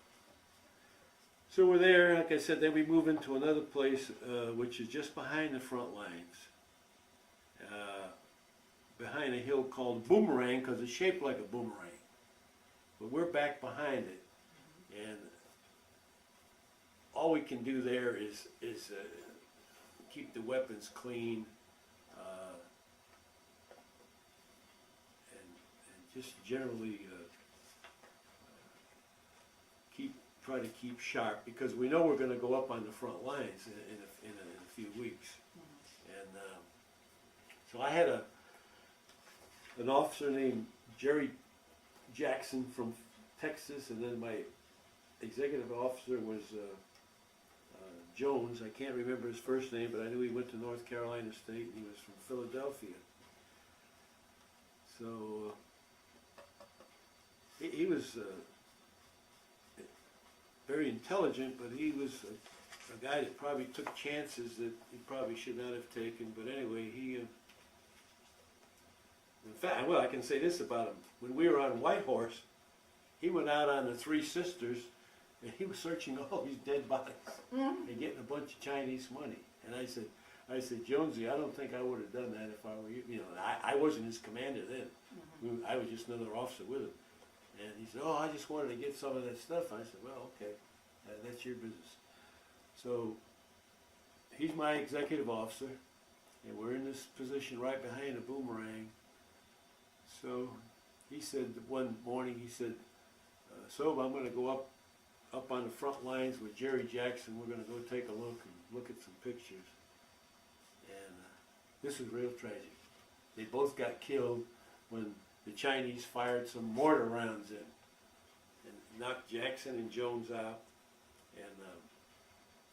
So we're there, like I said, then we move into another place, which is just behind the front lines. Behind a hill called Boomerang, because it's shaped like a boomerang. But we're back behind it, and all we can do there is keep the weapons clean, and just generally try to keep sharp, because we know we're going to go up on the front lines in a few weeks. And so I had an officer named Jerry Jackson from Texas, and then my executive officer was Jones. I can't remember his first name, but I knew he went to North Carolina State, and he was from Philadelphia. So he was very intelligent, but he was a guy that probably took chances that he probably should not have taken. But anyway, he, in fact, well, I can say this about him. When we were on White Horse, he went out on the Three Sisters, and he was searching all these dead bodies and getting a bunch of Chinese money. And I said, Jonesy, I don't think I would have done that if I were you. You know, I wasn't his commander then. I was just another officer with him. And he said, oh, I just wanted to get some of that stuff. I said, well, okay, that's your business. So he's my executive officer, and we're in this position right behind a boomerang. So he said one morning, he said, Sob, I'm going to go up on the front lines with Jerry Jackson. We're going to go take a look at some pictures. And this is real tragic. They both got killed when the Chinese fired some mortar rounds in and knocked Jackson and Jones out. And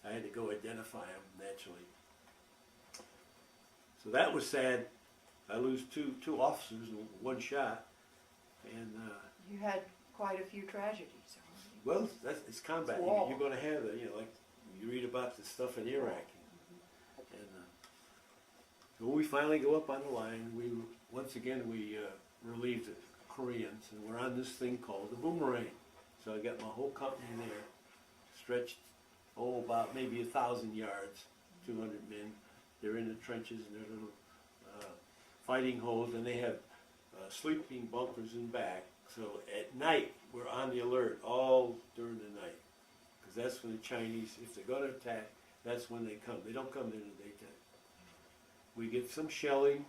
I had to go identify them, naturally. So that was sad. I lose two officers in one shot. And You had quite a few tragedies. well, it's combat. You're going to have that, you know, like you read about the stuff in Iraq. And so when we finally go up on the line, once again we relieved the Koreans, and we're on this thing called the boomerang. So I got my whole company there, stretched about maybe 1,000 yards, 200 men. They're in the trenches and their little fighting holes, and they have sleeping bunkers in back. So at night, we're on the alert all during the night, because that's when the Chinese, if they're going to attack, that's when they come. They don't come in the daytime. We get some shelling.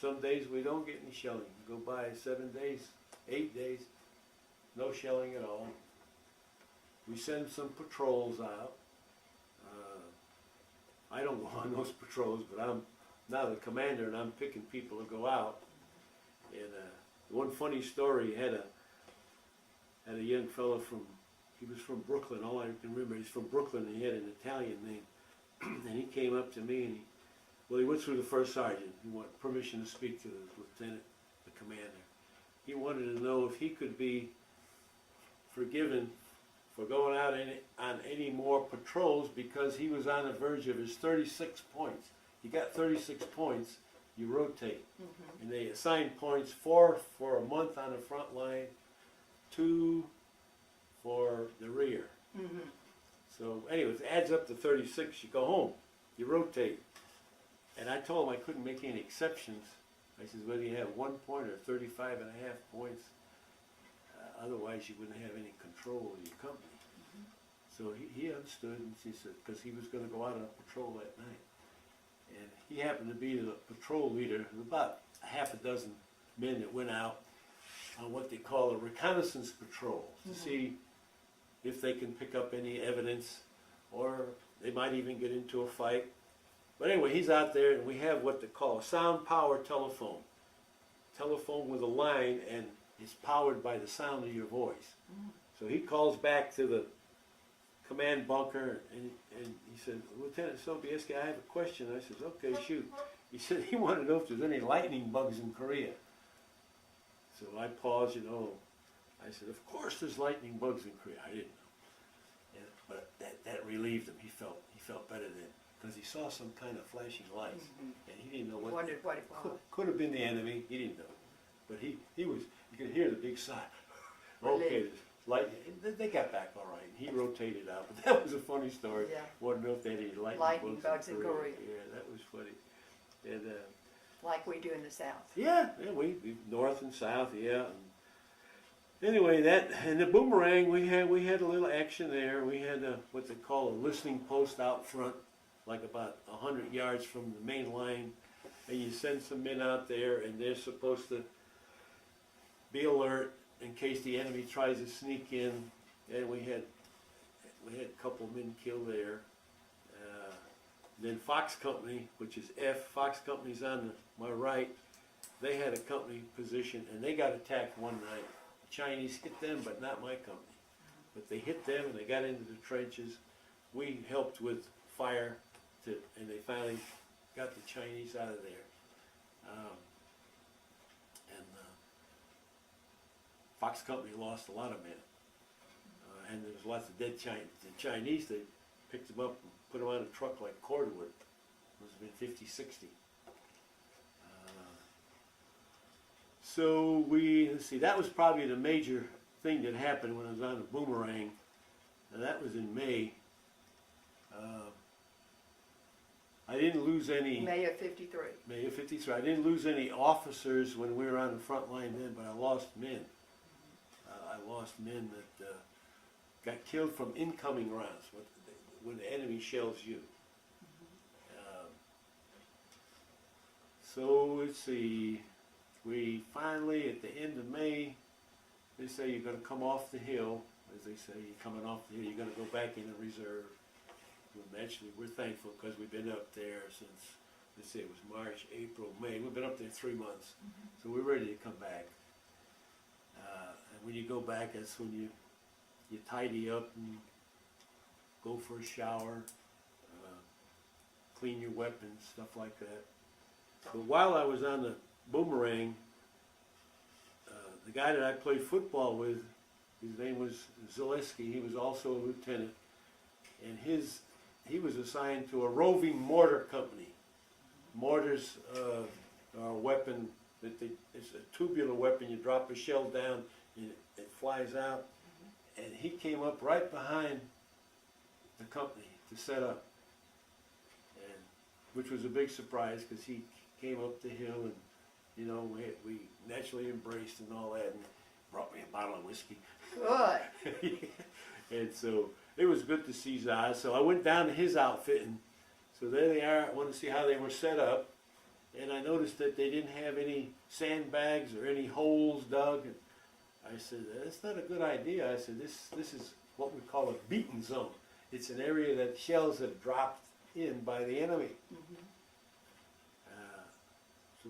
Some days we don't get any shelling. We go by 7 days, 8 days, no shelling at all. We send some patrols out. I don't go on those patrols, but I'm now the commander, and I'm picking people to go out. And one funny story, had a young fellow he was from Brooklyn. All I can remember, he's from Brooklyn, and he had an Italian name. And he came up to me, and he went through the first sergeant. He wanted permission to speak to the lieutenant, the commander. He wanted to know if he could be forgiven for going out on any more patrols, because he was on the verge of his 36 points. He got 36 points. You rotate. And they assign points, 4 for a month on the front line, 2 for the rear. So anyways, it adds up to 36. You go home. You rotate. And I told him I couldn't make any exceptions. I said, whether you have 1 point or 35 and a half points, otherwise you wouldn't have any control of your company. So he understood, and he said, because he was going to go out on a patrol that night. And he happened to be the patrol leader of about half a dozen men that went out on what they call a reconnaissance patrol to see if they can pick up any evidence, or they might even get into a fight. But anyway, he's out there, and we have what they call a sound power telephone. Telephone with a line, and it's powered by the sound of your voice. So he calls back to the command bunker, and he said, Lieutenant Sobieski, I have a question. I said, okay, shoot. He said he wanted to know if there's any lightning bugs in Korea. So I paused, I said, of course there's lightning bugs in Korea. I didn't know. But that relieved him. He felt better then, because he saw some kind of flashing lights, and he didn't know what. Wondered what it was. Could have been the enemy. He didn't know. But he was, you could hear the big sigh. Okay, lightning. They got back all right. He rotated out, but that was a funny story. Yeah. Wanted to know if they had any lightning bugs in Korea. Yeah, that was funny. And like we do in the South. yeah, we north and south, yeah. And anyway, and the boomerang, we had a little action there. We had what they call a listening post out front, like about 100 yards from the main line, and you send some men out there, and they're supposed to be alert in case the enemy tries to sneak in. And we had a couple of men killed there. Then Fox Company, which is Fox Company's on my right, they had a company position, and they got attacked one night. Chinese hit them, but not my company. But they hit them and they got into the trenches. We helped with fire, and they finally got the Chinese out of there. Fox Company lost a lot of men, and there was lots of dead Chinese. The Chinese, they picked them up and put them on a truck like cordwood. It must have been 50, 60. So let's see, that was probably the major thing that happened when I was on the Boomerang, and that was in May. I didn't lose any. May of 53. May of 53. I didn't lose any officers when we were on the front line then, but I lost men. I lost men that got killed from incoming rounds when the enemy shells you. So let's see. We finally, at the end of May, they say you're going to come off the hill. As they say, you're coming off the hill, you're going to go back in a reserve. Actually, we're thankful because we've been up there since, let's say it was March, April, May. We've been up there 3 months. So we're ready to come back. And when you go back, that's when you tidy up and go for a shower, clean your weapons, stuff like that. But while I was on the Boomerang, the guy that I played football with, his name was Sobieski. He was also a lieutenant, and he was assigned to a roving mortar company. Mortars are a weapon it's a tubular weapon. You drop a shell down, and it flies out, and he came up right behind the company to set up, and which was a big surprise because he came up the hill and. You know, we naturally embraced and all that, and brought me a bottle of whiskey. Good. And so it was good to see Zaz. So I went down to his outfit, and so there they are. I wanted to see how they were set up, and I noticed that they didn't have any sandbags or any holes dug. And I said, that's not a good idea. I said, this is what we call a beaten zone. It's an area that shells have dropped in by the enemy. So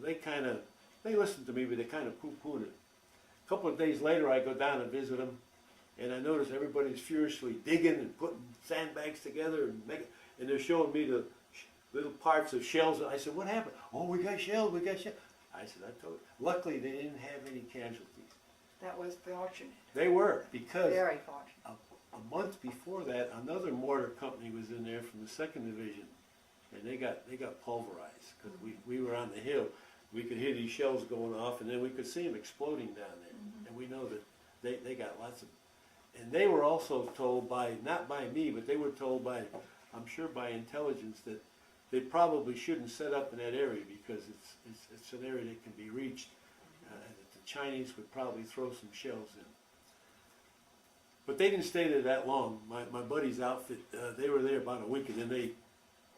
they listened to me, but they kind of poo-pooed it. A couple of days later, I go down and visit them, and I notice everybody's furiously digging and putting sandbags together, and they're showing me the little parts of shells. And I said, what happened? Oh, we got shells, we got shells. I said, I told you. Luckily, they didn't have any casualties. That was fortunate. They were, because very fortunate. A month before that, another mortar company was in there from the 2nd Division. And they got pulverized because we were on the hill. We could hear these shells going off, and then we could see them exploding down there. And we know that they got lots of. And they were also told not by me, but they were told I'm sure by intelligence, that they probably shouldn't set up in that area because it's an area that can be reached. And that the Chinese would probably throw some shells in. But they didn't stay there that long. My buddy's outfit, they were there about a week, and then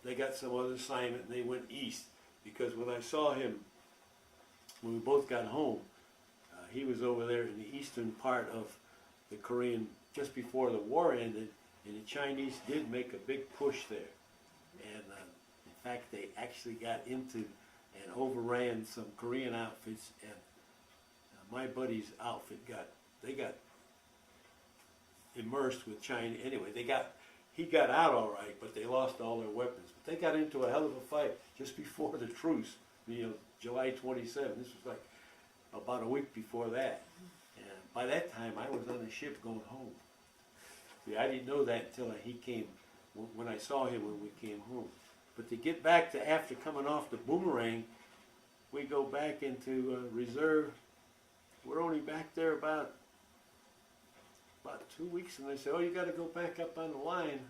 they got some other assignment, and they went east. Because when I saw him, when we both got home, he was over there in the eastern part of the Korean, just before the war ended, and the Chinese did make a big push there. And in fact, they actually got into and overran some Korean outfits, and my buddy's outfit got immersed with China. Anyway, he got out all right, but they lost all their weapons. But they got into a hell of a fight just before the truce, July 27. This was like about a week before that. And by that time, I was on a ship going home. See, I didn't know that until he came, when I saw him when we came home. But to get back to after coming off the Boomerang, we go back into reserve. We're only back there about 2 weeks, and they say, oh, you got to go back up on the line,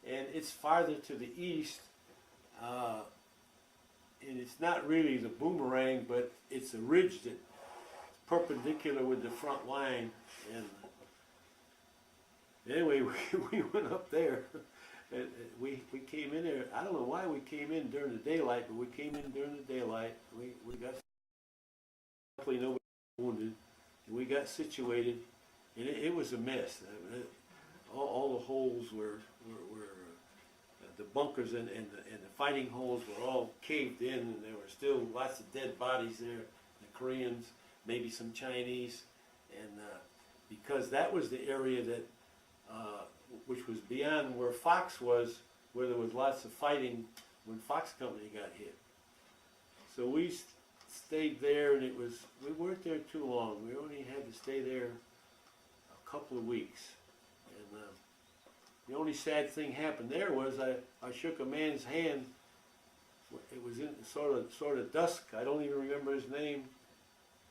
and it's farther to the east, and it's not really the Boomerang, but it's a ridge that's perpendicular with the front line, and anyway, we went up there, and we came in there. I don't know why we came in during the daylight, but we came in during the daylight. We got, luckily nobody was wounded, and we got situated. And it was a mess. All the holes were the bunkers and the fighting holes were all caved in, and there were still lots of dead bodies there. The Koreans, maybe some Chinese, And because that was the area that, which was beyond where Fox was, where there was lots of fighting when Fox Company got hit. So we stayed there, and we weren't there too long. We only had to stay there a couple of weeks. And the only sad thing happened there was I shook a man's hand. It was in sort of dusk. I don't even remember his name.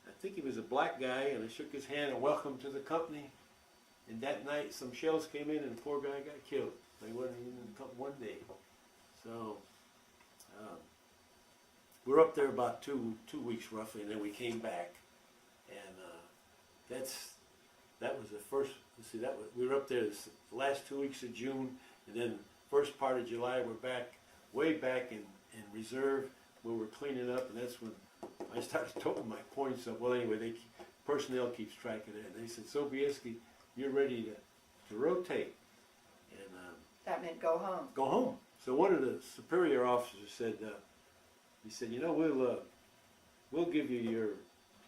I think he was a black guy, and I shook his hand and welcome to the company. And that night, some shells came in, and the poor guy got killed. They wasn't even in the company one day. So we're up there about two weeks roughly, and then we came back. And that was the first. See, we were up there the last 2 weeks of June, and then first part of July we're back, way back in reserve, where we're cleaning up, and that's when I started toting my points up. Well, anyway, personnel keeps track of that. And they said, Sobieski, you're ready to rotate. And that meant go home. Go home. So one of the superior officers said, he said, you know, we'll give you your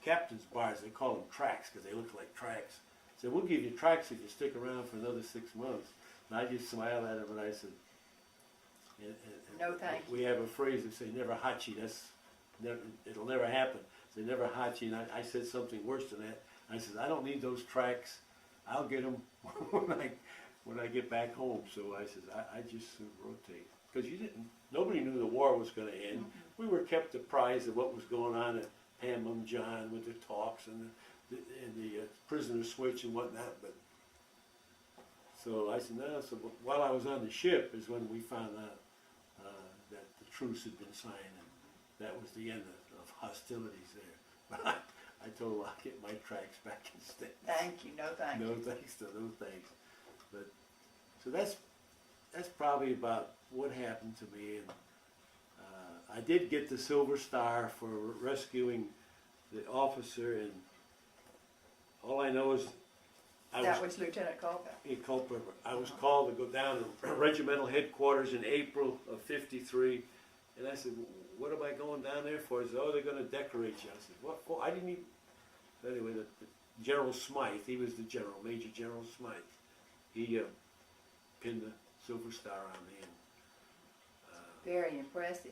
captain's bars. They call them tracks because they look like tracks. Said, we'll give you tracks if you stick around for another 6 months. And I just smiled at him and I said, no thank you. We have a phrase that say, never hachi. It'll never happen. Say, never hachi. And I said something worse than that. I said, I don't need those tracks. I'll get them when I get back home. So I said, I just rotate. Because nobody knew the war was going to end. Mm-hmm. We were kept apprised of what was going on at Panmunjom with the talks and the prisoner switch and whatnot. But so I said, no. So while I was on the ship is when we found out that the truce had been signed, and that was the end of hostilities there. But I told him I'll get my tracks back instead. Thank you, no thank you. No thanks to no thanks. But so that's probably about what happened to me. And I did get the Silver Star for rescuing the officer, and all I know is that was Lieutenant Culper. I was called to go down to regimental headquarters in April of '53, and I said, "What am I going down there for?" He said, "Oh, they're going to decorate you." I said, "What for?" I didn't even. Anyway, the General Smythe, he was the general, Major General Smythe. He pinned the Silver Star on me. And, very impressive.